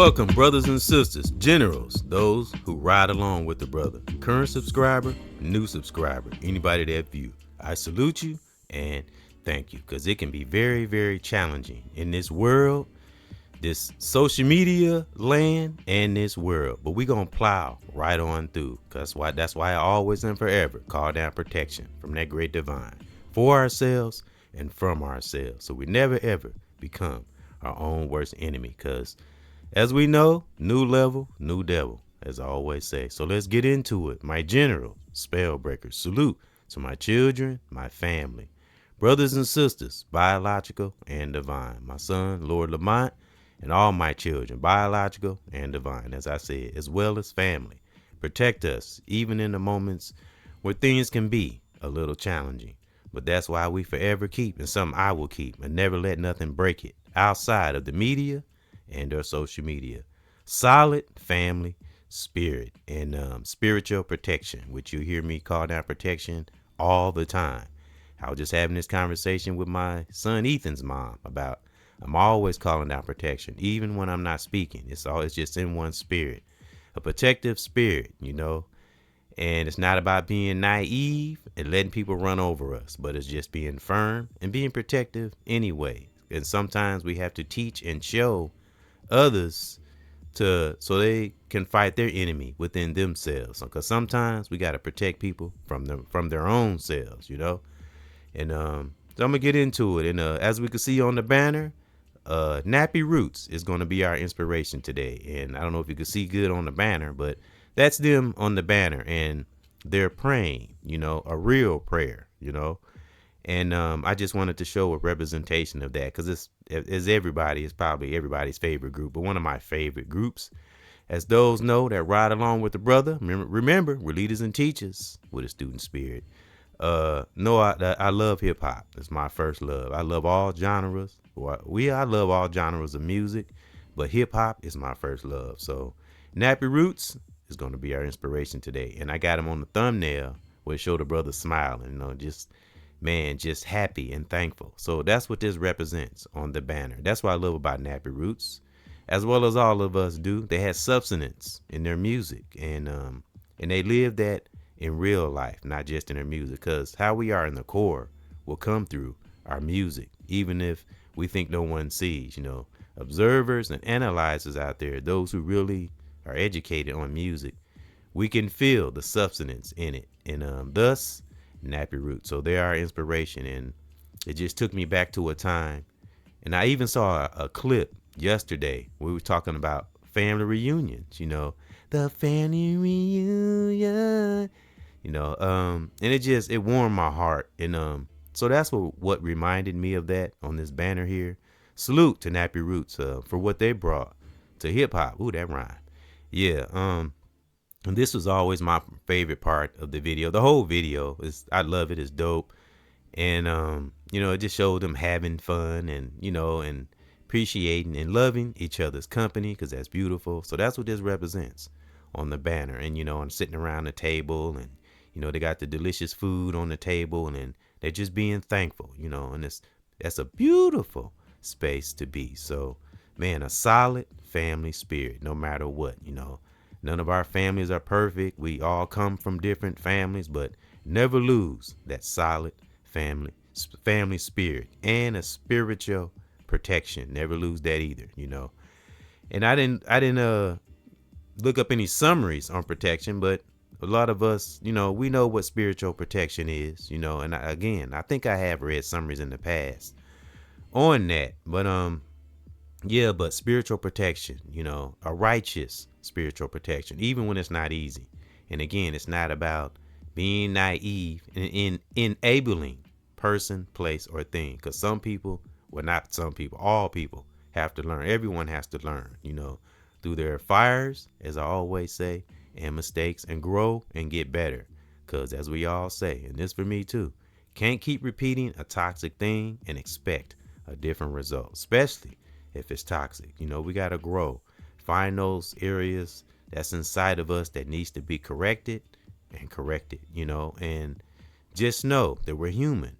Welcome, brothers and sisters, generals, those who ride along with the brother, current subscriber, new subscriber, anybody that view. I salute you and thank you, because it can be very, very challenging in this world, this social media land, and this world. But we're going to plow right on through, because that's why I always and forever call down protection from that great divine for ourselves and from ourselves. So we never, ever become our own worst enemy, because as we know, new level, new devil, as I always say. So let's get into it. My general, spell breakers, salute to my children, my family, brothers and sisters, biological and divine. My son, Lord Lamont, and all my children, biological and divine, as I said, as well as family. Protect us, even in the moments where things can be a little challenging. But that's why we forever keep, and something I will keep, and never let nothing break it, outside of the media and our social media. Solid family spirit and spiritual protection, which you hear me call down protection all the time. I was just having this conversation with my son Ethan's mom about I'm always calling down protection, even when I'm not speaking. It's always just in one spirit, a protective spirit, and it's not about being naive and letting people run over us, but it's just being firm and being protective anyway. And sometimes we have to teach and show others so they can fight their enemy within themselves, because sometimes we got to protect people from their own selves, and so I'm gonna get into it. And as we can see on the banner, Nappy Roots is going to be our inspiration today. And I don't know if you can see good on the banner, but that's them on the banner, and they're praying, a real prayer, and I just wanted to show a representation of that, because it's probably everybody's favorite group, but one of my favorite groups. As those know that ride along with the brother, remember, we're leaders and teachers with a student spirit. I love hip hop. It's my first love. I love all genres. I love all genres of music, but hip hop is my first love. So Nappy Roots is going to be our inspiration today. And I got him on the thumbnail where it showed the brother smiling, just happy and thankful. So that's what this represents on the banner. That's what I love about Nappy Roots, as well as all of us do. They had substance in their music, and they live that in real life, not just in their music, because how we are in the core will come through our music, even if we think no one sees. Observers and analyzers out there, those who really are educated on music, we can feel the substance in it, and thus Nappy Roots. So they are inspiration, and it just took me back to a time. And I even saw a clip yesterday where we were talking about family reunions, the family reunion, and it warmed my heart. And so that's what reminded me of that on this banner here. Salute to Nappy Roots for what they brought to hip hop. Ooh, that rhyme. Yeah. And this was always my favorite part of the video. The whole video I love it. It's dope. And, it just showed them having fun and, and appreciating and loving each other's company, because that's beautiful. So that's what this represents on the banner. And, and sitting around the table, and, they got the delicious food on the table, and they're just being thankful, and that's a beautiful space to be. So, man, a solid family spirit, no matter what, None of our families are perfect. We all come from different families, but never lose that solid family spirit and a spiritual protection. Never lose that either, And I didn't look up any summaries on protection, but a lot of us, we know what spiritual protection is, And I think I have read summaries in the past on that, but spiritual protection, a righteous spiritual protection, even when it's not easy. And again, it's not about being naive and in enabling person, place, or thing. Because all people have to learn. Everyone has to learn, through their fires, as I always say, and mistakes, and grow and get better. Because as we all say, and this for me too, can't keep repeating a toxic thing and expect a different result, especially if it's toxic. We got to grow. Find those areas that's inside of us that needs to be corrected, and and just know that we're human,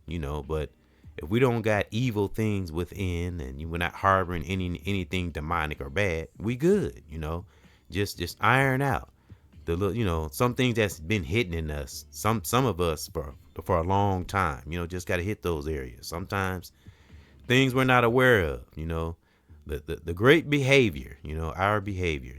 but if we don't got evil things within, and we're not harboring anything demonic or bad, we good. Just iron out the little, some things that's been hidden in us. Some of us for a long time. Just got to hit those areas. Sometimes things we're not aware of. The great behavior. Our behavior.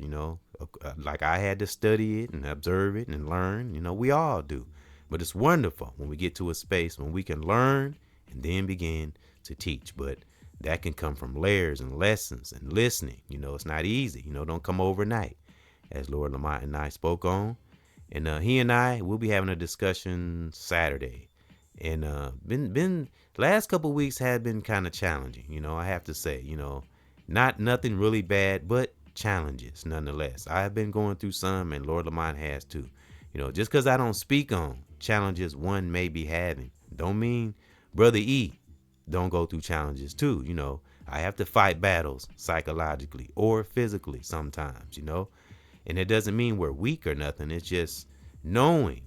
Like I had to study it and observe it and learn. We all do. But it's wonderful when we get to a space when we can learn and then begin to teach. But that can come from layers and lessons and listening. It's not easy. Don't come overnight, as Lord Lamont and I spoke on. And he and I will be having a discussion Saturday. And been last couple of weeks had been kind of challenging. I have to say. Not nothing really bad, but challenges nonetheless. I've been going through some, and Lord Lamont has too. Just because I don't speak on challenges one may be having, don't mean Brother E don't go through challenges too. I have to fight battles psychologically or physically sometimes. And it doesn't mean we're weak or nothing. It's just knowing,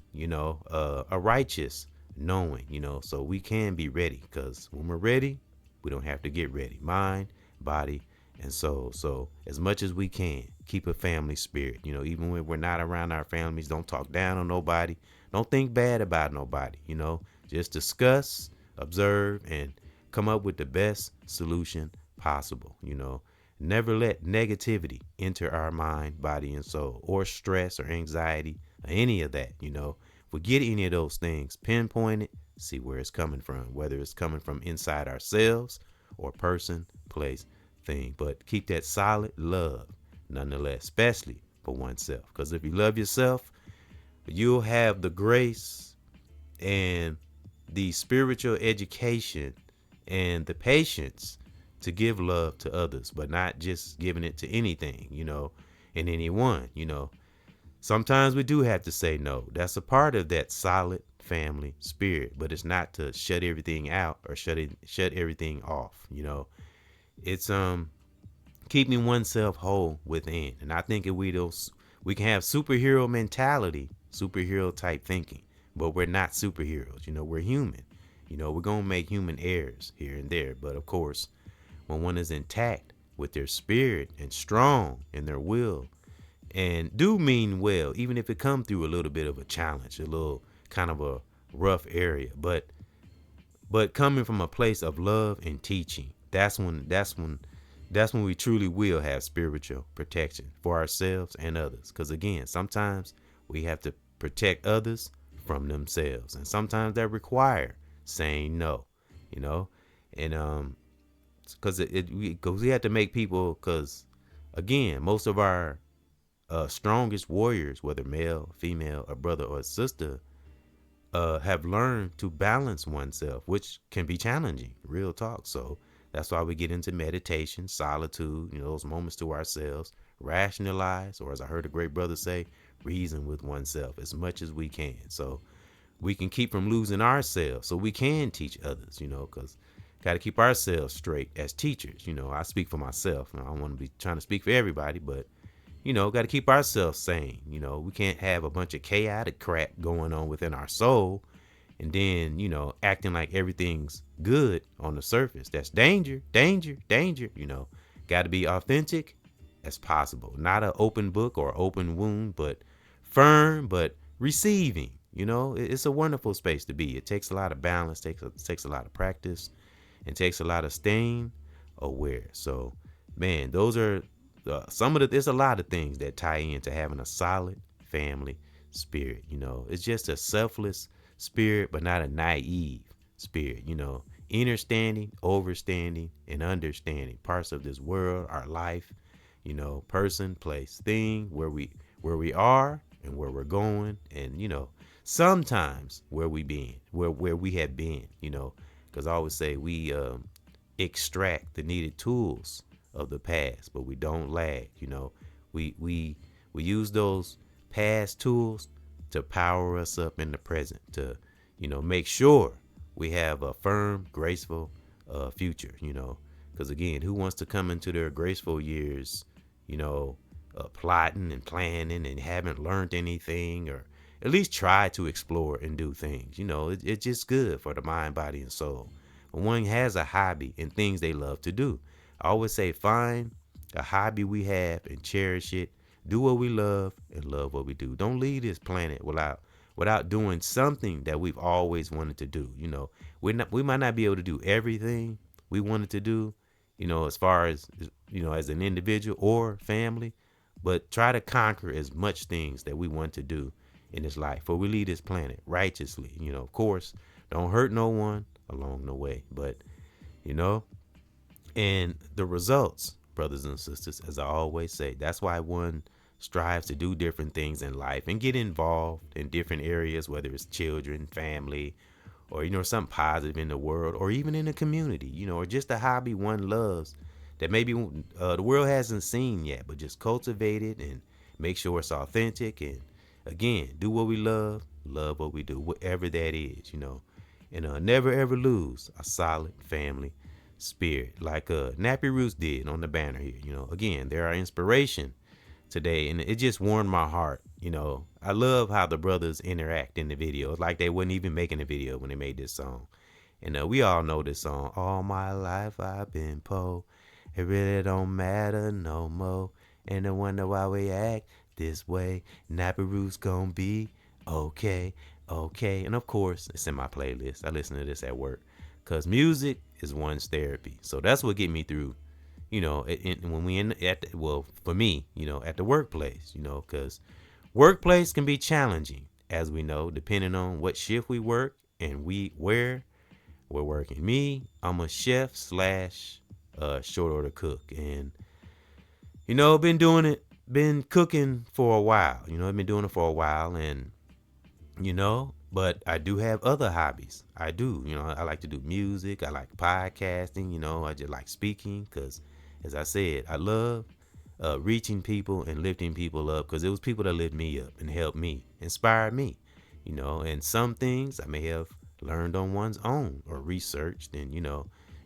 a righteous knowing, so we can be ready. Because when we're ready, we don't have to get ready. Mind, body, and soul. So as much as we can, keep a family spirit. Even when we're not around our families, don't talk down on nobody. Don't think bad about nobody. Just discuss, observe, and come up with the best solution possible. Never let negativity enter our mind, body, and soul, or stress or anxiety or any of that. Forget any of those things. Pinpoint it, see where it's coming from, whether it's coming from inside ourselves or person, place, thing. But keep that solid love nonetheless, especially for oneself. Because if you love yourself, you'll have the grace and the spiritual education and the patience to give love to others, but not just giving it to anything, and anyone. Sometimes we do have to say no. That's a part of that solid family spirit, but it's not to shut everything out or shut everything off. It's keeping oneself whole within. And I think if we can have superhero mentality, superhero type thinking, but we're not superheroes. We're human. We're gonna make human errors here and there, but of course, when one is intact with their spirit and strong in their will and do mean well, even if it come through a little bit of a challenge, a little kind of a rough area, but coming from a place of love and teaching, that's when we truly will have spiritual protection for ourselves and others. Because again, sometimes we have to protect others from themselves, and sometimes that require saying no, and because we have to make people, because again, most of our strongest warriors, whether male, female, a brother or a sister, have learned to balance oneself, which can be challenging, real talk. So that's why we get into meditation, solitude, those moments to ourselves, rationalize, or as I heard a great brother say, reason with oneself as much as we can. So we can keep from losing ourselves, so we can teach others, because got to keep ourselves straight as teachers. I speak for myself. I don't want to be trying to speak for everybody, but got to keep ourselves sane. We can't have a bunch of chaotic crap going on within our soul and then, acting like everything's good on the surface. That's danger, danger, danger. Got to be authentic as possible. Not an open book or open wound, but firm, but receiving. It's a wonderful space to be. It takes a lot of balance, takes a lot of practice, and takes a lot of staying aware. So, man, those are there's a lot of things that tie into having a solid family spirit. It's just a selfless spirit, but not a naive spirit. Understanding, overstanding, and understanding parts of this world, our life, person, place, thing, where we are and where we're going, and sometimes where we have been. Because I always say we extract the needed tools of the past, but we don't lag. We use those past tools to power us up in the present, to make sure we have a firm, graceful future. Because again, who wants to come into their graceful years plotting and planning and haven't learned anything, or at least try to explore and do things? It's just good for the mind, body, and soul one has a hobby and things they love to do. I always say find a hobby we have and cherish it. Do what we love and love what we do. Don't leave this planet without doing something that we've always wanted to do. We might not be able to do everything we wanted to do, as far as as an individual or family, but try to conquer as much things that we want to do in this life, for we leave this planet righteously. Of course, don't hurt no one along the way, but you know, and the results, brothers and sisters, as I always say, that's why one strives to do different things in life and get involved in different areas, whether it's children, family, or something positive in the world, or even in the community, or just a hobby one loves that maybe the world hasn't seen yet, but just cultivate it and make sure it's authentic. And again, do what we love what we do, whatever that is, and never ever lose a solid family spirit like Nappy Roots did on the banner here. Again, they're our inspiration today, and it just warmed my heart. I love how the brothers interact in the video. It's like they wasn't even making a video when they made this song. And we all know this song. All my life I've been poor. It really don't matter no more. And I wonder why we act this way. Nappy Roots gonna be okay, okay. And of course, it's in my playlist. I listen to this at work, cause music is one's therapy. So that's what get me through. When we for me, at the workplace. Cause workplace can be challenging, as we know, depending on what shift we work and where we're working. Me, I'm a chef slash short order cook, and been cooking for a while. I've been doing it for a while, and but I do have other hobbies. I do, I like to do music. I like podcasting. I just like speaking, because, as I said, I love reaching people and lifting people up, because it was people that lift me up and helped me, inspired me, and some things I may have learned on one's own or researched. And,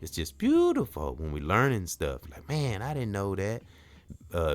it's just beautiful when we learning stuff. Like, man, I didn't know that.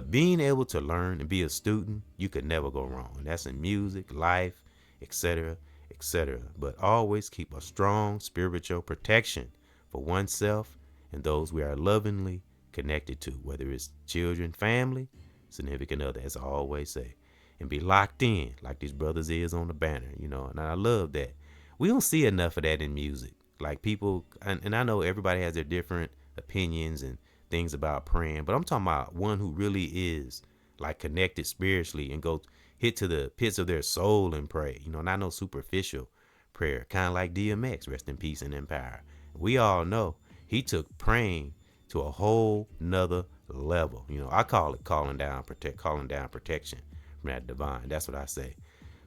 Being able to learn and be a student, you could never go wrong. And that's in music, life, etc., etc. But always keep a strong spiritual protection for oneself and those we are lovingly connected to, whether it's children, family, significant other, as I always say. And be locked in like these brothers is on the banner, and I love that. We don't see enough of that in music. Like people, and I know everybody has their different opinions and things about praying, but I'm talking about one who really is like connected spiritually and go hit to the pits of their soul and pray, not no superficial prayer, kind of like DMX, rest in peace and in power. We all know he took praying to a whole nother level. I call it calling down protection from that divine. That's what I say.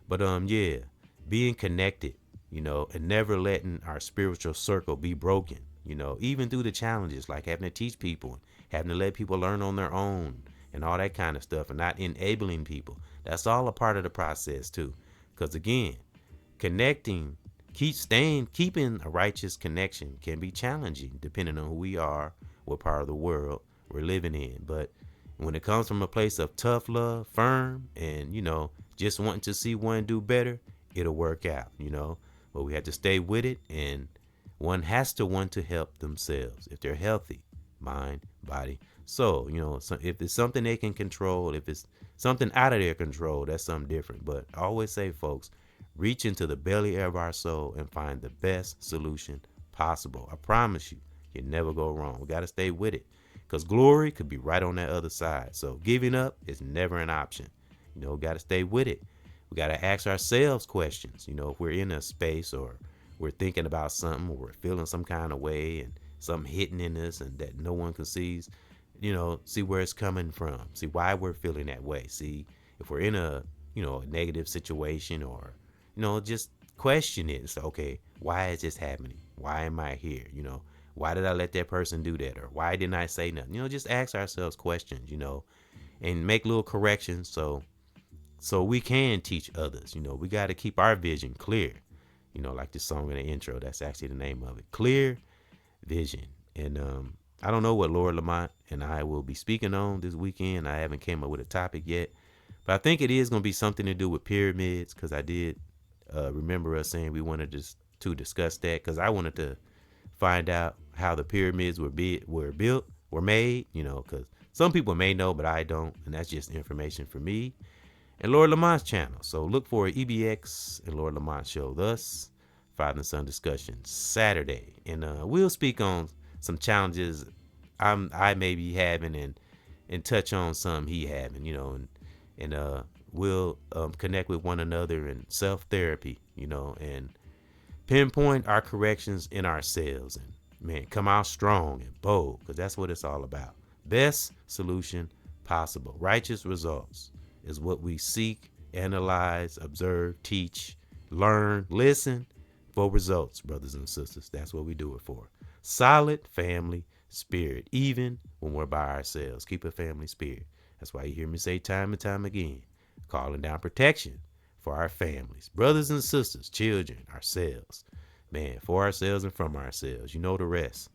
But yeah, being connected, and never letting our spiritual circle be broken, even through the challenges, like having to teach people, having to let people learn on their own and all that kind of stuff, and not enabling people. That's all a part of the process too. Because again, connecting, keeping a righteous connection can be challenging depending on who we are, what part of the world we're living in. But when it comes from a place of tough love, firm, and just wanting to see one do better, it'll work out. But we have to stay with it, and one has to want to help themselves if they're healthy, mind, body, soul. So if it's something they can control, if it's something out of their control, that's something different. But I always say, folks, reach into the belly of our soul and find the best solution possible. I promise you, you never go wrong. We got to stay with it, because glory could be right on that other side. So giving up is never an option. Got to stay with it. We got to ask ourselves questions. If we're in a space, or we're thinking about something, or we're feeling some kind of way and something hitting in us and that no one can see, see where it's coming from. See why we're feeling that way. See if we're in a, a negative situation, or, just question it. So, okay, why is this happening? Why am I here? Why did I let that person do that? Or why didn't I say nothing? Just ask ourselves questions, and make little corrections so we can teach others. We got to keep our vision clear. Like this song in the intro, that's actually the name of it, Clear Vision. And I don't know what Lord Lamont and I will be speaking on this weekend. I haven't came up with a topic yet, but I think it is going to be something to do with pyramids, because I did remember us saying we wanted to discuss that, because I wanted to find out how the pyramids were made, because some people may know, but I don't. And that's just information for me and Lord Lamont's channel. So look for EBX and Lord Lamont show, thus Father and Son discussions Saturday. And we'll speak on some challenges I may be having and touch on some he having, and we'll connect with one another in self-therapy, and pinpoint our corrections in ourselves and man, come out strong and bold, because that's what it's all about. Best solution possible. Righteous results is what we seek, analyze, observe, teach, learn, listen for results, brothers and sisters. That's what we do it for. Solid family spirit, even when we're by ourselves. Keep a family spirit. That's why you hear me say time and time again, calling down protection for our families, brothers and sisters, children, ourselves. Man, for ourselves and from ourselves. You know the rest.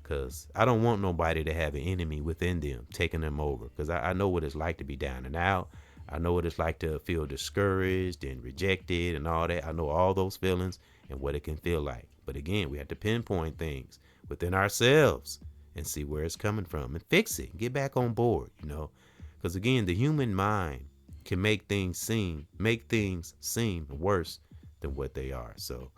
Because I don't want nobody to have an enemy within them taking them over. Because I know what it's like to be down and out. I know what it's like to feel discouraged and rejected and all that. I know all those feelings and what it can feel like. But again, we have to pinpoint things within ourselves and see where it's coming from and fix it. Get back on board, Because again, the human mind can make things seem worse than what they are. So,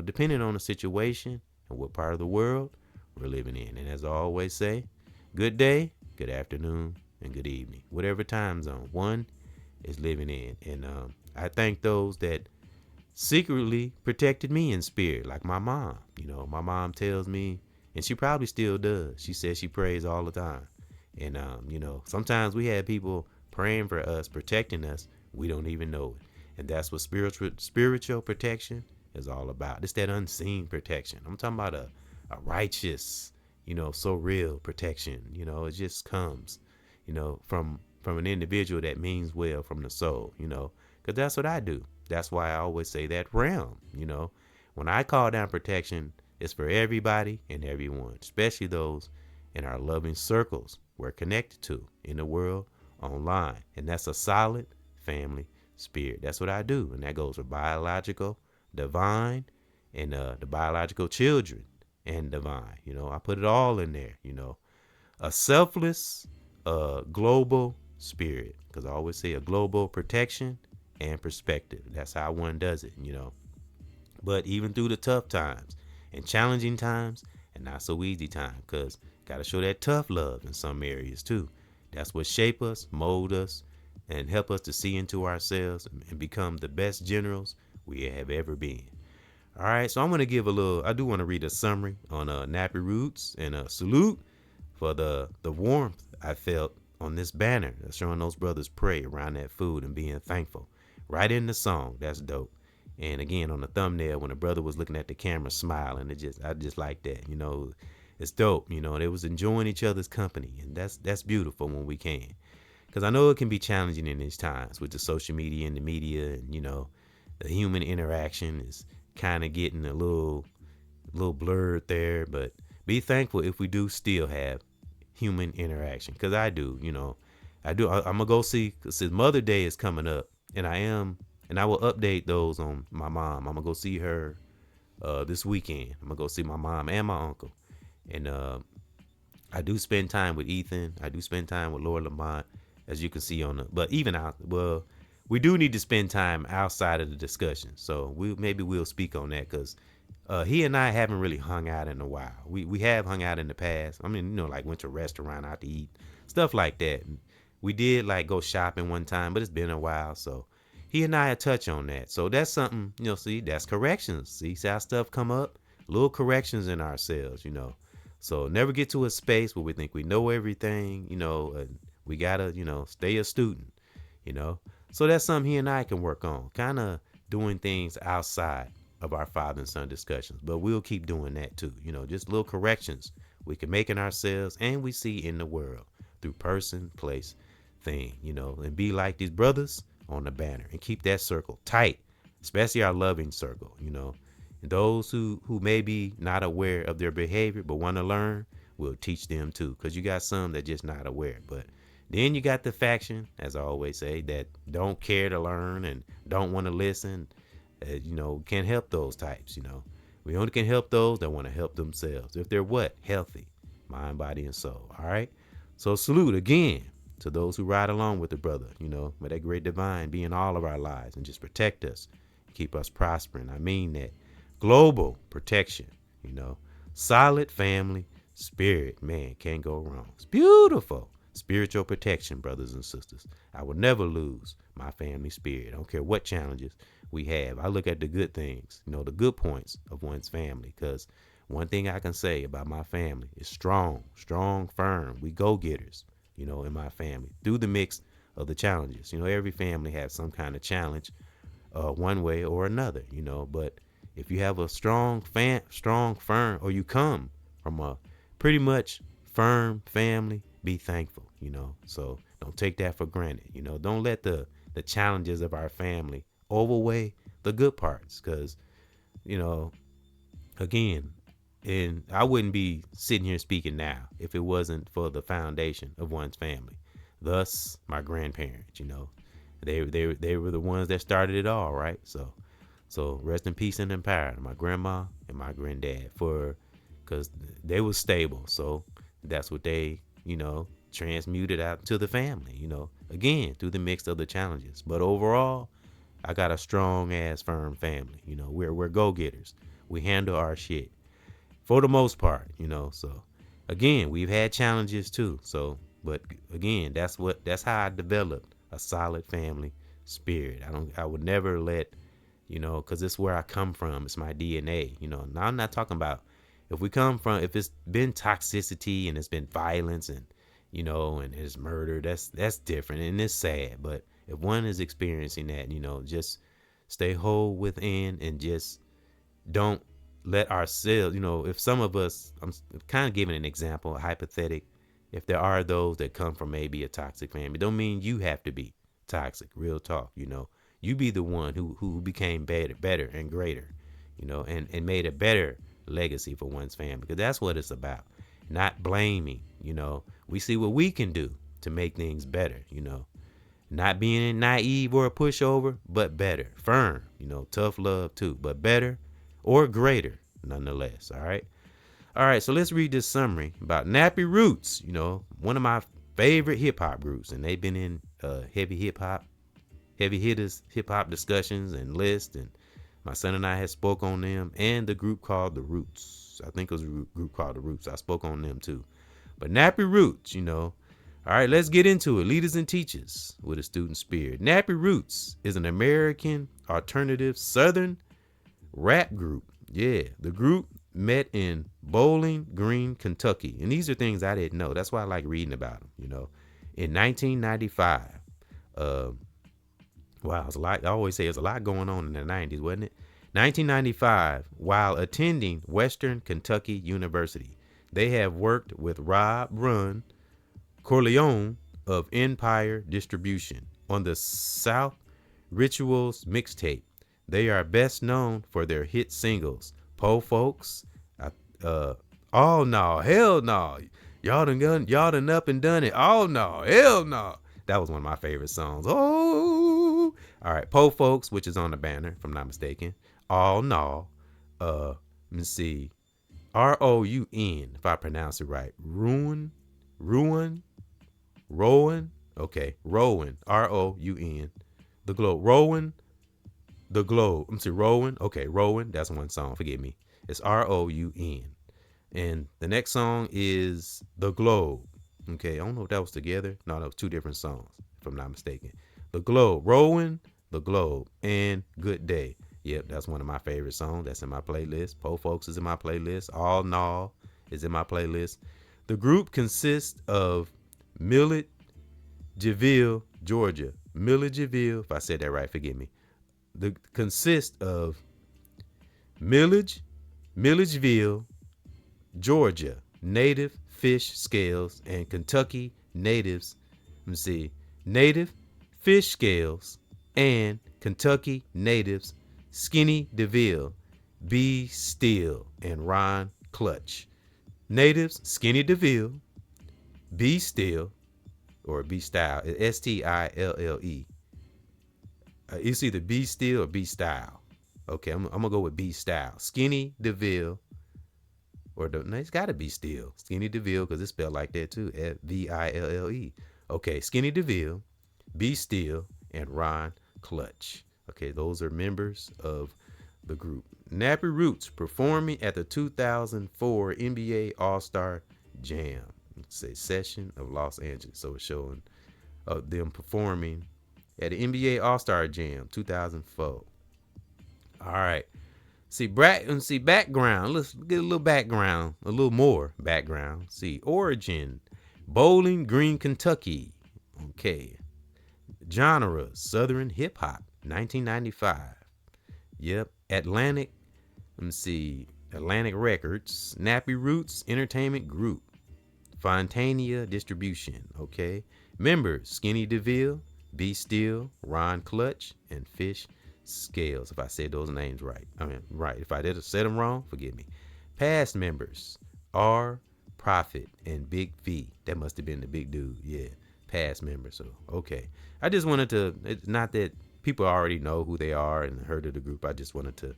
depending on the situation and what part of the world we're living in. And as I always say, good day, good afternoon, and good evening. Whatever time zone one is living in. And I thank those that secretly protected me in spirit, like my mom. My mom tells me, and she probably still does. She says she prays all the time. And, sometimes we have people praying for us, protecting us. We don't even know it. And that's what spiritual protection is all about. It's that unseen protection. I'm talking about a righteous, so real protection. It just comes, from an individual that means well from the soul, because that's what I do. That's why I always say that realm, when I call down protection, it's for everybody and everyone, especially those in our loving circles we're connected to in the world online. And that's a solid family spirit. That's what I do. And that goes for biological, divine, and the biological children and divine. I put it all in there, a selfless, global spirit, because I always say a global protection and perspective. That's how one does it, But even through the tough times and challenging times and not so easy times, because got to show that tough love in some areas too. That's what shape us, mold us, and help us to see into ourselves and become the best generals we have ever been. All right, so I'm going to give I do want to read a summary on Nappy Roots and a salute for the warmth I felt on this banner showing those brothers pray around that food and being thankful. Right in the song, that's dope. And again, on the thumbnail, when the brother was looking at the camera smiling, I just like that, it's dope, they was enjoying each other's company, and that's beautiful when we can. Because I know it can be challenging in these times with the social media and the media, and the human interaction is kind of getting a little blurred there. But be thankful if we do still have human interaction, because I do. I'm gonna go see, because Mother Day is coming up, and I will update those on my mom. I'm gonna go see her this weekend. I'm gonna go see my mom and my uncle, and I do spend time with Ethan. I do spend time with Lord Lamont, as you can see but even we do need to spend time outside of the discussion. So we'll speak on that, because he and I haven't really hung out in a while. We have hung out in the past. I mean, like went to a restaurant out to eat, stuff like that. And we did like go shopping one time, but it's been a while. So he and I touch on that. So that's something, see, that's corrections. See how stuff come up? Little corrections in ourselves, So never get to a space where we think we know everything, and we gotta, stay a student, So that's something he and I can work on, kind of doing things outside of our father and son discussions. But we'll keep doing that too, just little corrections we can make in ourselves and we see in the world through person, place, thing, and be like these brothers on the banner and keep that circle tight, especially our loving circle, And those who may be not aware of their behavior but want to learn, we'll teach them too, because you got some that just not aware. But then you got the faction, as I always say, that don't care to learn and don't want to listen. Can't help those types. We only can help those that want to help themselves. If they're what? Healthy, mind, body, and soul. All right. So salute again to those who ride along with the brother. May that great divine be in all of our lives and just protect us, keep us prospering. I mean that. Global protection. Solid family spirit. Man, can't go wrong. It's beautiful. Spiritual protection, brothers and sisters. I will never lose my family spirit. I don't care what challenges we have. I look at the good things, the good points of one's family, because one thing I can say about my family is strong, firm. We go-getters, in my family through the mix of the challenges. Every family has some kind of challenge, one way or another, but if you have a strong, firm, or you come from a pretty much firm family, be thankful, so don't take that for granted. Don't let the challenges of our family overweigh the good parts, because again, and I wouldn't be sitting here speaking now if it wasn't for the foundation of one's family. Thus my grandparents. They were the ones that started it all, right? So rest in peace and in power to my grandma and my granddad, because they were stable. So that's what they, transmuted out to the family, again, through the mix of the challenges. But overall, I got a strong ass firm family. We're go-getters. We handle our shit for the most part, so again, we've had challenges too. So, but again, that's how I developed a solid family spirit. I would never let, because it's where I come from. It's my DNA. Now I'm not talking about if it's been toxicity and it's been violence and, and it's murder, that's different and it's sad. But if one is experiencing that, just stay whole within and just don't let ourselves, if some of us, I'm kind of giving an example, a hypothetic, if there are those that come from maybe a toxic family, don't mean you have to be toxic. Real talk. You be the one who became better and greater, and made a better legacy for one's family, because that's what it's about. Not blaming. We see what we can do to make things better. Not being naive or a pushover, but better, firm. Tough love too, but better or greater nonetheless. All right, so let's read this summary about Nappy Roots. One of my favorite hip-hop groups, and they've been in heavy hitters hip-hop discussions and lists, and my son and I had spoke on them, and the group called The Roots. I think it was a group called The Roots. I spoke on them too. But Nappy Roots, all right, let's get into it. Leaders and teachers with a student spirit. Nappy Roots is an American alternative Southern rap group. Yeah, the group met in Bowling Green, Kentucky. And these are things I didn't know. That's why I like reading about them, In 1995. Wow, it's a lot. I always say there's a lot going on in the 90s, wasn't it? 1995, while attending Western Kentucky University, they have worked with Rob Run Corleone of Empire Distribution on the South Rituals mixtape. They are best known for their hit singles, Po Folks, Oh No, Hell No, y'all done up and done it, Oh No, Hell No. That was one of my favorite songs. Oh, all right, Po Folks, which is on the banner, if I'm not mistaken. Oh No, let me see, Roun, if I pronounce it right, Rowan, okay, Rowan, Roun, the Globe, Rowan. The Globe. Rowan. Okay, Rowan. That's one song. Forgive me. It's Roun. And the next song is The Globe. Okay, I don't know if that was together. No, that was two different songs, if I'm not mistaken. The Globe. Rowan, The Globe, and Good Day. Yep, that's one of my favorite songs. That's in my playlist. Po Folks is in my playlist. All Naw is in my playlist. The group consists of Milledgeville, Georgia. Milledgeville, if I said that right, forgive me. Consists of Milledgeville, Georgia, native fish scales, and Kentucky natives. Native fish scales and Kentucky natives Skinny DeVille, Be Still, and Ron Clutch. Natives Skinny DeVille, Be Still, or Be Style, Stille. It's either Be Still or Be Style. Okay, I'm gonna go with B Style. Skinny DeVille, no, it's gotta be Still. Skinny DeVille, because it's spelled like that too. Ville. Okay, Skinny DeVille, B Still, and Ron Clutch. Okay, those are members of the group. Nappy Roots performing at the 2004 NBA All-Star Jam. It's a session of Los Angeles. So it's showing them performing at the NBA All-Star Jam 2004. All right. See background. Let's get a little background, a little more background. See, origin, Bowling Green, Kentucky. Okay. Genre, Southern hip hop, 1995. Yep. Atlantic Records, Nappy Roots Entertainment Group, Fontania Distribution. Okay. Members, Skinny DeVille, B Still, Ron Clutch, and Fish Scales. If I said those names right. Right. If I did said them wrong, forgive me. Past members, R, Prophet, and Big V. That must have been the big dude. Yeah. Past members. So, okay. I just wanted to, it's not that people already know who they are and heard of the group. I just wanted to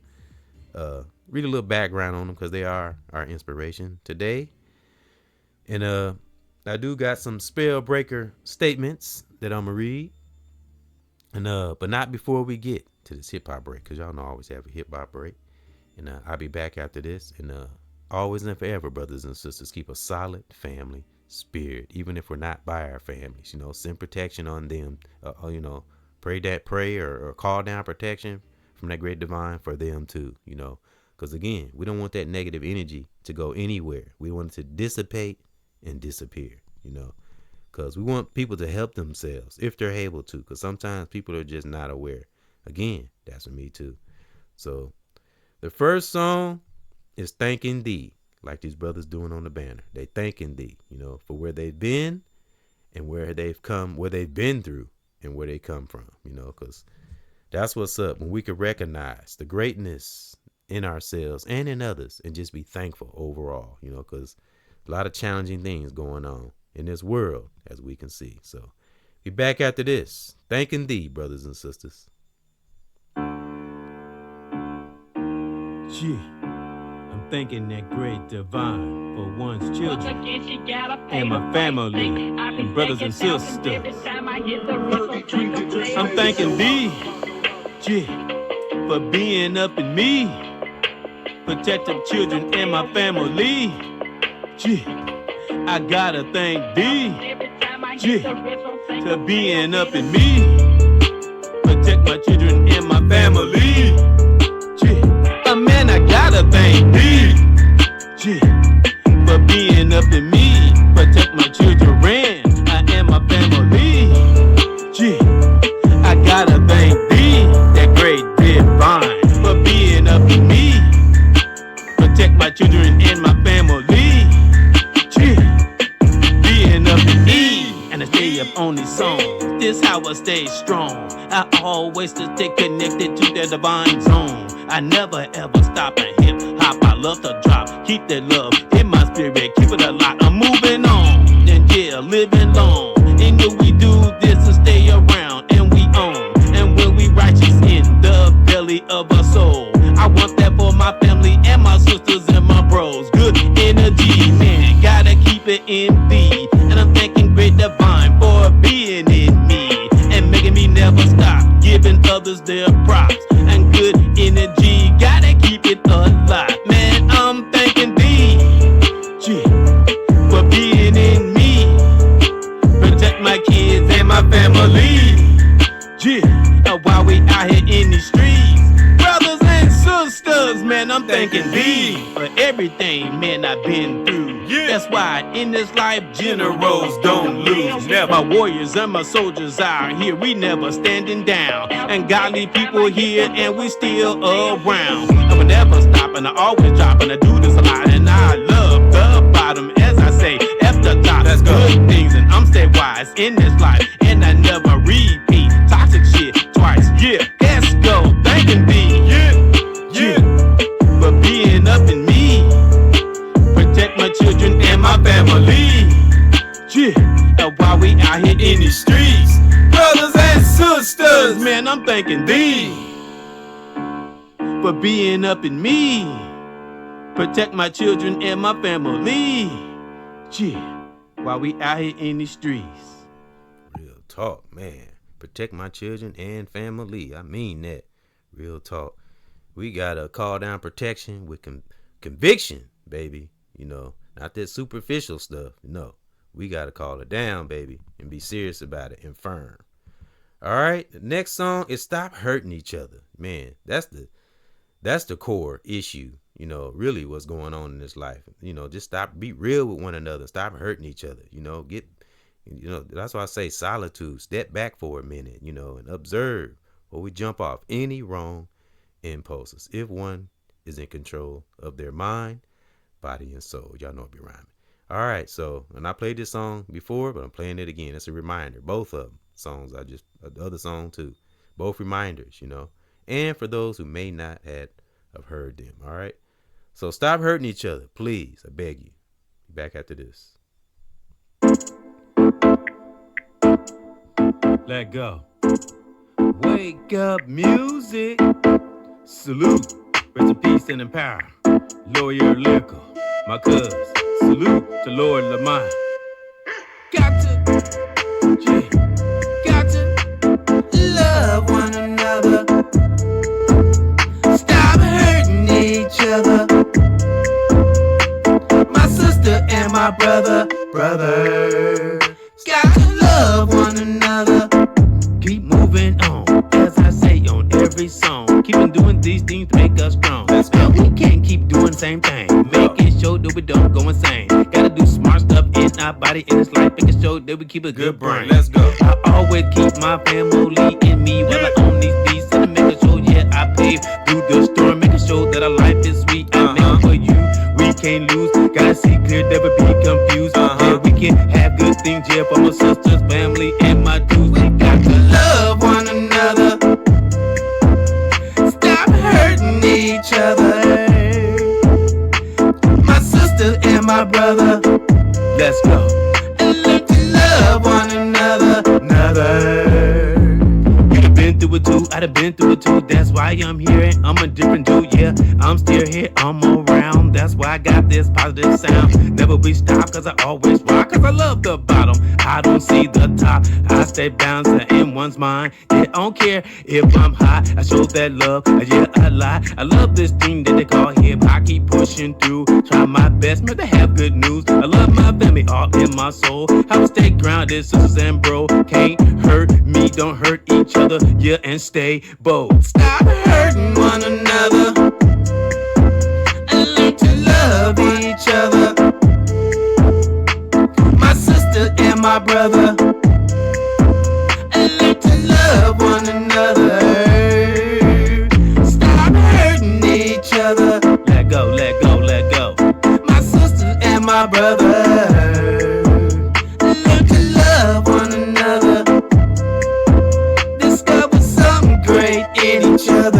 read a little background on them because they are our inspiration today. And I do got some spell breaker statements that I'm gonna read. And but not before we get to this hip hop break, because y'all know I always have a hip hop break. And I'll be back after this. And always and forever, brothers and sisters, keep a solid family spirit, even if we're not by our families. Send protection on them. Pray or call down protection from that great divine for them too. Because again, we don't want that negative energy to go anywhere. We want it to dissipate and disappear. Because we want people to help themselves if they're able to. Because sometimes people are just not aware. Again, that's for me too. So the first song is Thanking Thee, like these brothers doing on the banner. They thanking Thee, for where they've been and where they've come, where they've been through and where they come from, because that's what's up. When we can recognize the greatness in ourselves and in others and just be thankful overall, because a lot of challenging things going on in this world, as we can see. So be back after this. Thanking Thee, brothers and sisters. Gee, I'm thanking that great divine for one's children and my family and brothers and sisters. I'm thanking Thee, gee, for being up in me, protecting children and my family. Gee, I gotta thank Thee, gee, for being up in me, protect my children and my family. Gee, man, I gotta thank Thee, gee, for being up in me, protect my children and my family. Gee, I gotta thank Thee, that great divine, for being up in me, protect my children and my family. Gee, being up in me, and I stay up on these songs. This how I stay strong. I always just stay connected to the divine zone. I never ever stop and hip hop. I love to drop, keep that love in my spirit, keep it alive. I'm moving on, and yeah, living long. And yeah, we do this to stay around, and we own. And when we righteous in the belly of our soul, I want that for my family and my sisters and my bros. Good energy, man, gotta keep it in Thee. And I'm thanking great divine for being in me and making me never stop, giving others their props and good energy. Gotta keep it alive, man. I'm thanking Thee, gee, for being in me, protect my kids and my family. Gee, while we out here in these streets, brothers and sisters, man, I'm thanking Thee for everything, man, I've been through. Yeah. That's why in this life, generals don't lose. Never. My warriors and my soldiers are here. We never standing down. And godly people here, and we still around. I will never stop, and I always drop, and I do this a lot. And I love the bottom, as I say, F the top. That's good things, and I'm stay wise in this life. And I never repeat toxic shit twice. Yeah, let's go. Thanking Thee. Yeah. For being up in me, protect my children and my family. Yeah, while we out here in these streets, brothers and sisters, man, I'm thanking Thee for for being up in me. Protect my children and my family. Yeah, while we out here in the streets. Real talk, man. Protect my children and family. I mean that. Real talk. We gotta call down protection with conviction, baby. Not that superficial stuff. No, we gotta call it down, baby, and be serious about it and firm. All right. The next song is "Stop Hurting Each Other." Man, that's the core issue. Really what's going on in this life. Just stop, be real with one another. Stop hurting each other. That's why I say solitude. Step back for a minute, and observe, or we jump off any wrong impulses. If one is in control of their mind, body, and soul. Y'all know it be rhyming. All right, so, and I played this song before, but I'm playing it again. It's a reminder. Both of them songs, the other song too. Both reminders, and for those who may not have heard them. All right, so stop hurting each other, please. I beg you. Be back after this. Let go. Wake up, music. Salute. Rest in peace and in power. Lawyer Lyrical. My cuz. Salute to Lord Lamont. Got to. Yeah. Got to love one another. Stop hurting each other. My sister and my brother. Got to love one another. Keep moving on, as I say on every song. Keep on doing these things to make us strong. Well, we can't keep doing the same thing. Making sure that we don't go insane. Gotta do smart stuff in our body in this life. Making sure that we keep a good brain. Let's go. I always keep my family in me while I own these beats. And making sure, yeah, I pave through the storm. Making sure that our life is sweet. I make it for you. We can't lose. Gotta see clear, never be confused. Yeah, we can have good things, yeah, for my sisters, family, and my dudes. We got to love one another. Stop hurting each other. My sister and my brother. Let's go. And learn to love one another. You done been through it too, I done been through it too. That's why I'm here and I'm a different dude, yeah. I'm still here, I'm around. That's why I got this positive sound. Never be stopped, cause I always rock. Cause I love the bottom, I don't see the top. I stay bouncing in one's mind. Yeah, I don't care if I'm high, I show that love, yeah, I lie. I love this thing that they call hip. I keep pushing through, try my best, man, to have good news. I love my family, all in my soul. I will stay grounded, sisters and bro. Can't hurt me, don't hurt each other, yeah, and stay bold. Stop hurting one another and learn to love each other. My sister and my brother, and learn to love one another. Stop hurting each other. Let go, let go, let go. My sister and my brother, learn to love one another. Discover something great in each other.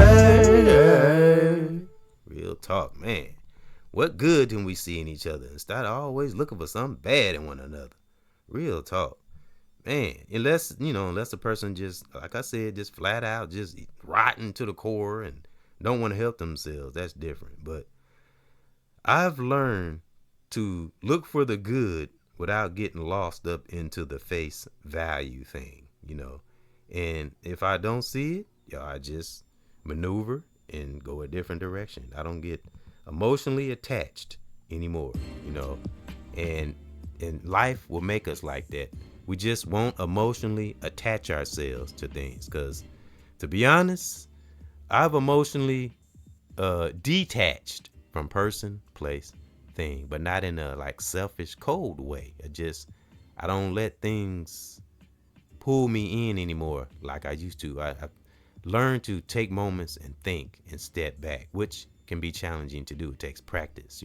Real talk, man. What good can we see in each other instead of always looking for something bad in one another? Real talk, man. Unless the person just, like I said, just flat out just rotten to the core and don't want to help themselves. That's different. But I've learned to look for the good without getting lost up into the face value thing, And if I don't see it, I just maneuver and go a different direction. I don't get emotionally attached anymore, and life will make us like that. We just won't emotionally attach ourselves to things, because to be honest, I've emotionally detached from person, place, thing, but not in a like selfish, cold way. I don't let things pull me in anymore like I used to. I've learned to take moments and think and step back, which can be challenging to do. It takes practice,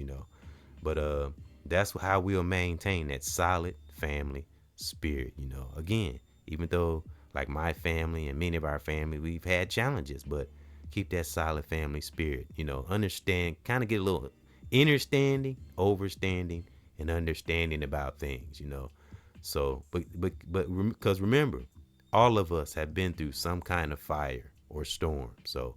but that's how we'll maintain that solid family spirit. Again, even though like my family and many of our family, we've had challenges, but keep that solid family spirit. Understand, kind of get a little understanding, overstanding, and understanding about things. So, but because remember, all of us have been through some kind of fire or storm. So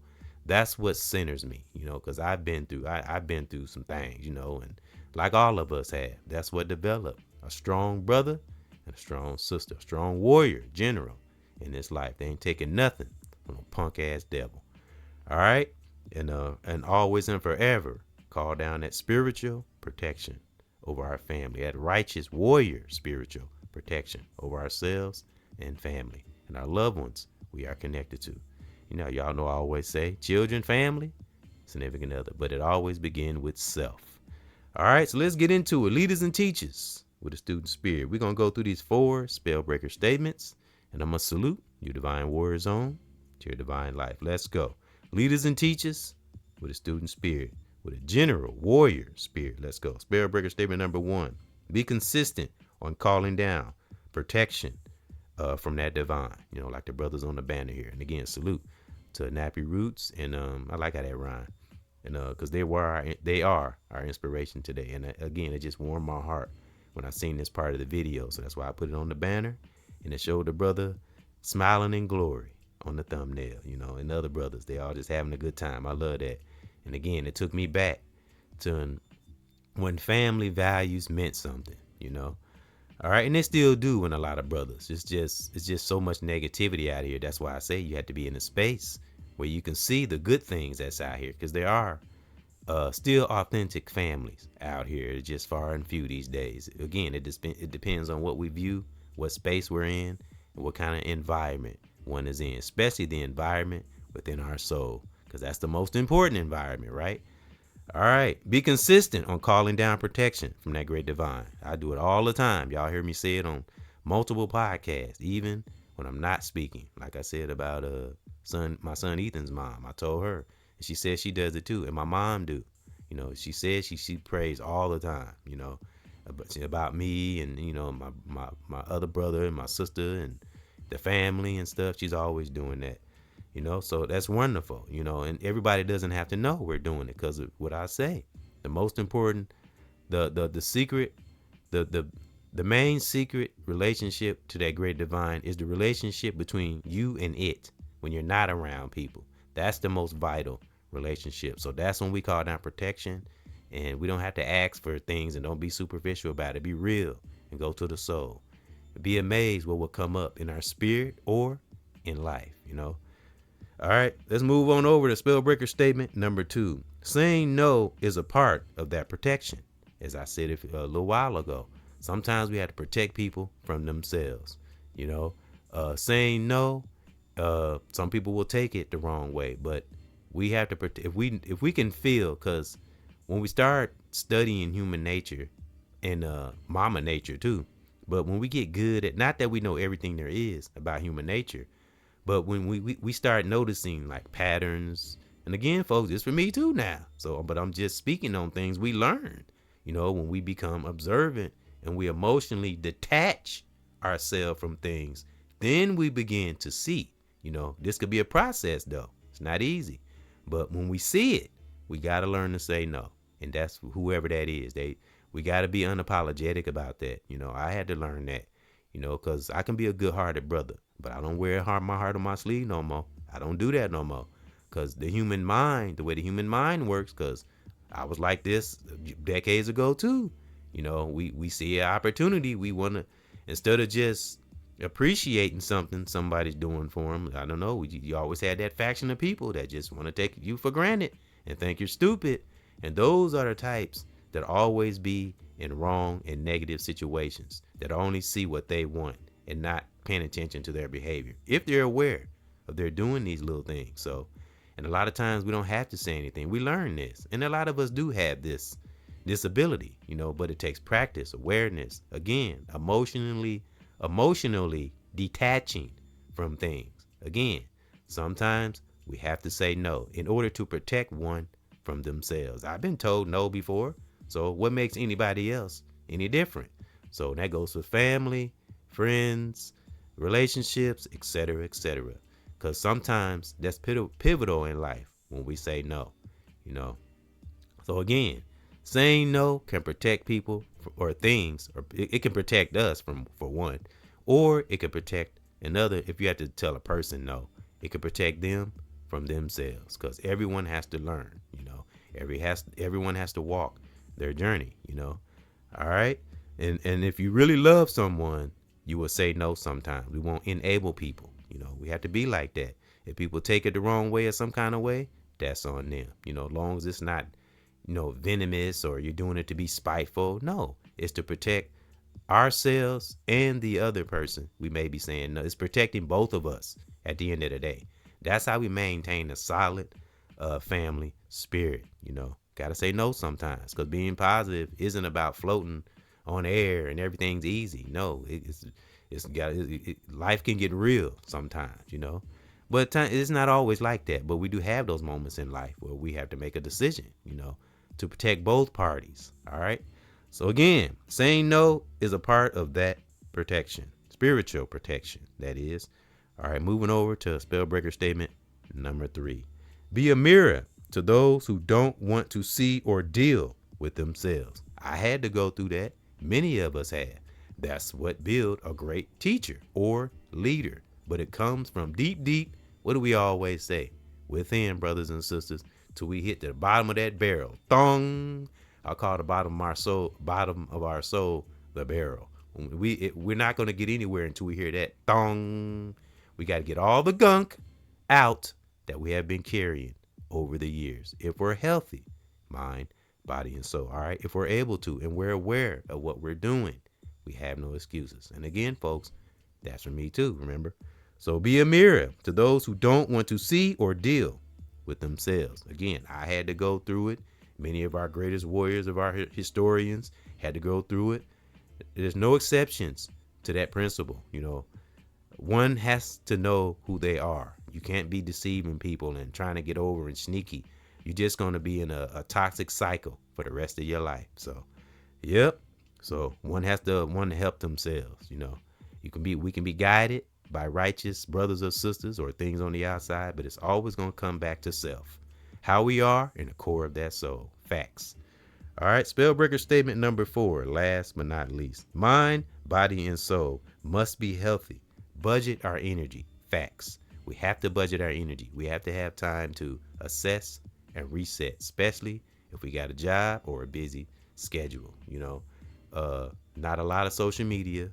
That's what centers me, because I've been through some things, and like all of us have. That's what developed a strong brother and a strong sister, a strong warrior, general in this life. They ain't taking nothing from a punk ass devil. All right, and always and forever call down that spiritual protection over our family, that righteous warrior spiritual protection over ourselves and family and our loved ones we are connected to. Y'all know I always say children, family, significant other, but it always begins with self. All right, so let's get into it. Leaders and teachers with a student spirit. We're going to go through these 4 spellbreaker statements, and I'm going to salute you, divine warrior zone, to your divine life. Let's go. Leaders and teachers with a student spirit, with a general warrior spirit. Let's go. Spellbreaker statement number 1. Be consistent on calling down protection from that divine, like the brothers on the banner here. And again, salute to Nappy Roots, and I like how that rhyme, and because they are our inspiration today. And again, it just warmed my heart when I seen this part of the video, so that's why I put it on the banner, and it showed the brother smiling in glory on the thumbnail, and the other brothers, they all just having a good time. I love that. And again, it took me back to when family values meant something, All right, and they still do in a lot of brothers. It's just so much negativity out here. That's why I say you have to be in a space where you can see the good things that's out here, because there are still authentic families out here. It's just far and few these days. Again, it depends on what we view, what space we're in, and what kind of environment one is in, especially the environment within our soul, because that's the most important environment, right? All right. Be consistent on calling down protection from that great divine. I do it all the time. Y'all hear me say it on multiple podcasts, even when I'm not speaking. Like I said about my son Ethan's mom. I told her, and she said she does it too. And my mom do. She says she prays all the time, about me and, my other brother and my sister and the family and stuff. She's always doing that. So that's wonderful, and everybody doesn't have to know we're doing it, because of what I say. The most important, the secret, the main secret relationship to that great divine is the relationship between you and it when you're not around people. That's the most vital relationship. So that's when we call down protection, and we don't have to ask for things, and don't be superficial about it. Be real and go to the soul. Be amazed what will come up in our spirit or in life, All right, let's move on over to spellbreaker statement number 2. Saying no is a part of that protection. As I said a little while ago, sometimes we have to protect people from themselves. Saying no, some people will take it the wrong way, but we have to protect. If we can feel, because when we start studying human nature and mama nature too, but when we get good at, not that we know everything there is about human nature, but when we start noticing like patterns, and again, folks, it's for me too now. But I'm just speaking on things we learn, when we become observant and we emotionally detach ourselves from things, then we begin to see, this could be a process though. It's not easy, but when we see it, we got to learn to say no. And that's whoever that is. We got to be unapologetic about that. I had to learn that, because I can be a good-hearted brother, but I don't wear my heart on my sleeve no more. I don't do that no more, because the way the human mind works, because I was like this decades ago too. We see an opportunity. We want to, instead of just appreciating something somebody's doing for them, I don't know, you always had that faction of people that just want to take you for granted and think you're stupid. And those are the types that always be in wrong and negative situations, that only see what they want and not paying attention to their behavior, if they're aware of they're doing these little things. So, and a lot of times we don't have to say anything. We learn this, and a lot of us do have this ability, but it takes practice, awareness, again, emotionally detaching from things. Again, sometimes we have to say no in order to protect one from themselves. I've been told no before, so what makes anybody else any different? So that goes for family, friends, relationships, etc., etc. Because sometimes that's pivotal in life when we say no, So again, saying no can protect people or things, or it can protect us for one, or it could protect another. If you have to tell a person no, it could protect them from themselves, because everyone has to learn, everyone has to walk their journey, all right. And if you really love someone, you will say no sometimes. We won't enable people, we have to be like that. If people take it the wrong way or some kind of way, that's on them, as long as it's not venomous or you're doing it to be spiteful. No, it's to protect ourselves and the other person. We may be saying no, it's protecting both of us at the end of the day. That's how we maintain a solid family spirit. Gotta say no sometimes, because being positive isn't about floating on air and everything's easy. No, life can get real sometimes, but it's not always like that. But we do have those moments in life where we have to make a decision, to protect both parties. All right. So again, saying no is a part of that protection, spiritual protection, that is. All right, moving over to Spellbreaker statement number 3. Be a mirror to those who don't want to see or deal with themselves. I had to go through that. Many of us have. That's what builds a great teacher or leader. But it comes from deep, deep, what do we always say? Within, brothers and sisters, till we hit the bottom of that barrel. Thong! I call the bottom of our soul, the barrel. We're not going to get anywhere until we hear that thong. We got to get all the gunk out that we have been carrying over the years. If we're healthy, mind, body, and soul. All right. If we're able to, and we're aware of what we're doing, we have no excuses. And again, folks, that's for me too. Remember. So be a mirror to those who don't want to see or deal with themselves. Again, I had to go through it. Many of our greatest warriors, of our historians, had to go through it. There's no exceptions to that principle. One has to know who they are. You can't be deceiving people and trying to get over and sneaky. You're just going to be in a toxic cycle for the rest of your life. So, yep. So one has to help themselves. We can be guided by righteous brothers or sisters or things on the outside, but it's always going to come back to self. How we are in the core of that soul. Facts. All right. Spellbreaker statement number 4, last but not least. Mind, body, and soul must be healthy. Budget our energy. Facts. We have to budget our energy. We have to have time to assess and reset, especially if we got a job or a busy schedule. Not a lot of social media,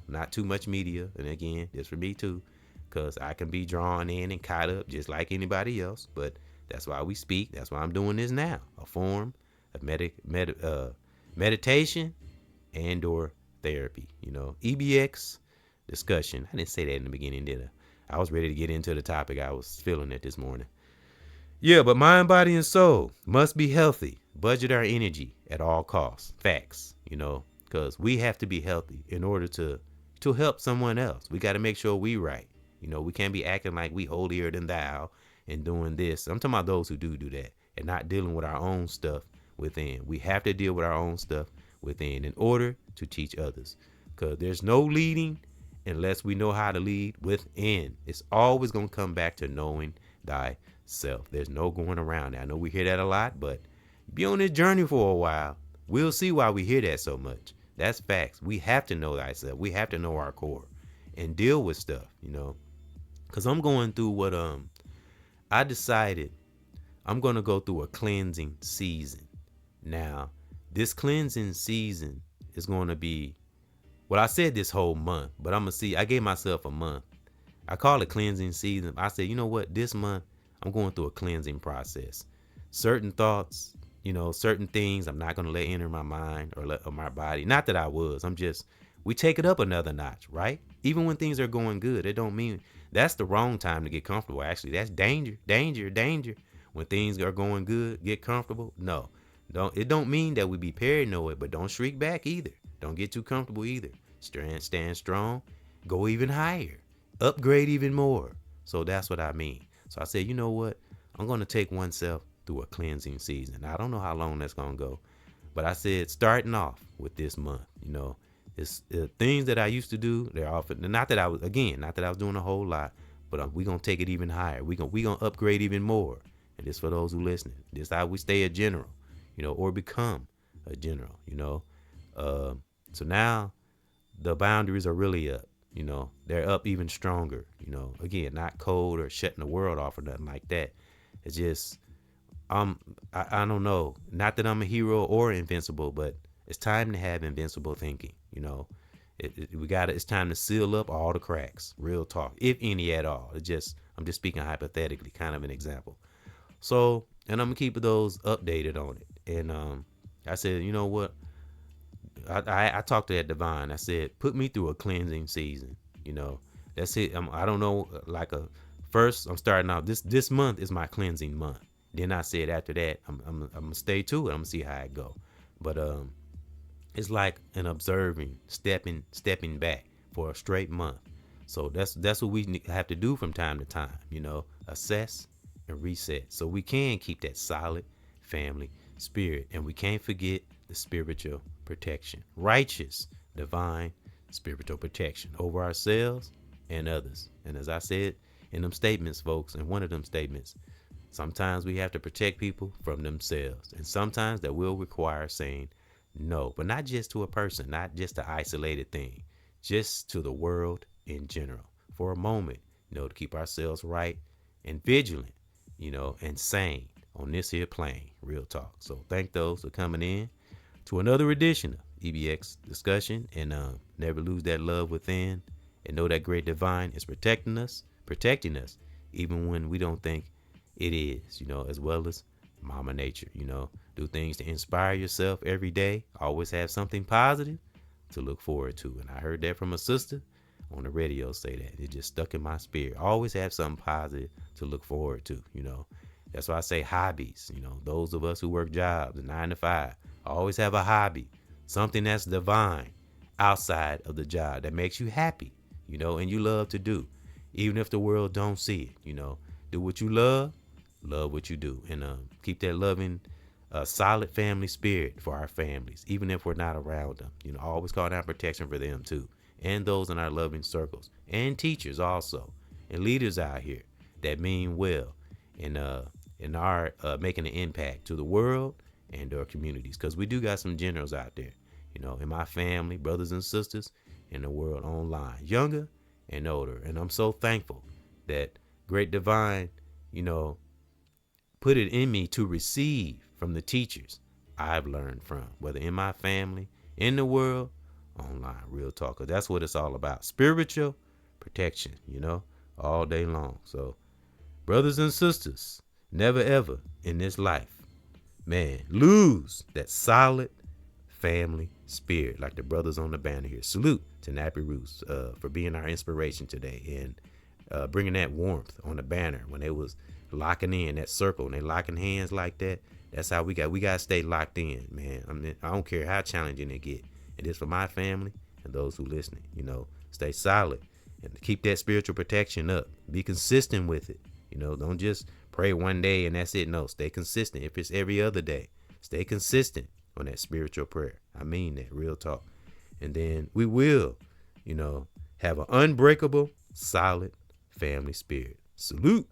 not too much media. And again, this for me too, because I can be drawn in and caught up just like anybody else. But that's why we speak. That's why I'm doing this now. A form of meditation and or therapy. EBX discussion. I didn't say that in the beginning, did I? I was ready to get into the topic. I was feeling it this morning. Yeah, but mind, body, and soul must be healthy. Budget our energy at all costs. Facts, because we have to be healthy in order to help someone else. We got to make sure we right. We can't be acting like we holier than thou and doing this. I'm talking about those who do that and not dealing with our own stuff within. We have to deal with our own stuff within in order to teach others, because there's no leading unless we know how to lead within. It's always going to come back to knowing thyself. There's no going around it. I know we hear that a lot, but be on this journey for a while. We'll see why we hear that so much. That's facts. We have to know thyself. We have to know our core and deal with stuff, because I'm going through what I decided I'm going to go through a cleansing season. Now, this cleansing season is going to be, well, I said this whole month, but I'm going to see, I gave myself a month. I call it cleansing season. I said, you know what, this month I'm going through a cleansing process. Certain thoughts, certain things I'm not going to let enter my mind or my body. Not that I was, we take it up another notch, right? Even when things are going good, it don't mean that's the wrong time to get comfortable. Actually, that's danger. When things are going good, get comfortable. No, it don't mean that we be paranoid, but don't shrink back either. Don't get too comfortable either. Stand strong, go even higher, upgrade even more. So that's what I mean. So I said, you know what? I'm going to take oneself through a cleansing season. Now, I don't know how long that's going to go, but I said, starting off with this month, it's things that I used to do. They're often, not that I was doing a whole lot, but we're going to take it even higher. We're going to upgrade even more. And this for those who listening. This how we stay a general, or become a general, So now the boundaries are really up. they're up even stronger. Again, not cold or shutting the world off or nothing like that. It's just I don't know. Not that I'm a hero or invincible, but it's time to have invincible thinking. It's time to seal up all the cracks. Real talk, if any at all. I'm just speaking hypothetically, kind of an example. So, and I'm gonna keep those updated on it. And I said, you know what? I talked to that divine. I said, put me through a cleansing season. That's it. I don't know. First, I'm starting out. This month is my cleansing month. Then I said after that, I'm gonna stay to it. I'm gonna see how it go. But it's like an observing, stepping back for a straight month. So that's what we have to do from time to time. Assess and reset, so we can keep that solid family spirit, and we can't forget the spiritual protection, righteous, divine spiritual protection over ourselves and others. And as I said in them statements, folks, in one of them statements, sometimes we have to protect people from themselves, and sometimes that will require saying no, but not just to a person, not just an isolated thing, just to the world in general for a moment, to keep ourselves right and vigilant, and sane on this here plane. Real talk. So thank those for coming in to another edition of EBX discussion, and never lose that love within, and know that great divine is protecting us, even when we don't think it is, as well as Mama Nature. Do things to inspire yourself every day. Always have something positive to look forward to. And I heard that from a sister on the radio say that. It just stuck in my spirit. Always have something positive to look forward to. That's why I say hobbies. Those of us who work jobs, 9 to 5, always have a hobby, something that's divine outside of the job that makes you happy, and you love to do, even if the world don't see it. Do what you love what you do, and keep that loving, solid family spirit for our families, even if we're not around them. Always call down protection for them too, and those in our loving circles, and teachers also, and leaders out here that mean well, and are making an impact to the world and our communities, because we do got some generals out there, in my family, brothers and sisters in the world online, younger and older. And I'm so thankful that great divine, put it in me to receive from the teachers I've learned from, whether in my family, in the world, online. Real talk. 'Cause that's what it's all about. Spiritual protection, all day long. So, brothers and sisters, never ever in this life, man, lose that solid family spirit, like the brothers on the banner here. Salute to Nappy Roots for being our inspiration today, and bringing that warmth on the banner when they was locking in that circle and they locking hands like that. That's how we got to stay locked in, man. I don't care how challenging it get. It is for my family and those who listening. Stay solid and keep that spiritual protection up. Be consistent with it. Don't just pray one day and that's it. No, stay consistent. If it's every other day, stay consistent on that spiritual prayer. I mean that, real talk. And then we will, have an unbreakable, solid family spirit. Salute.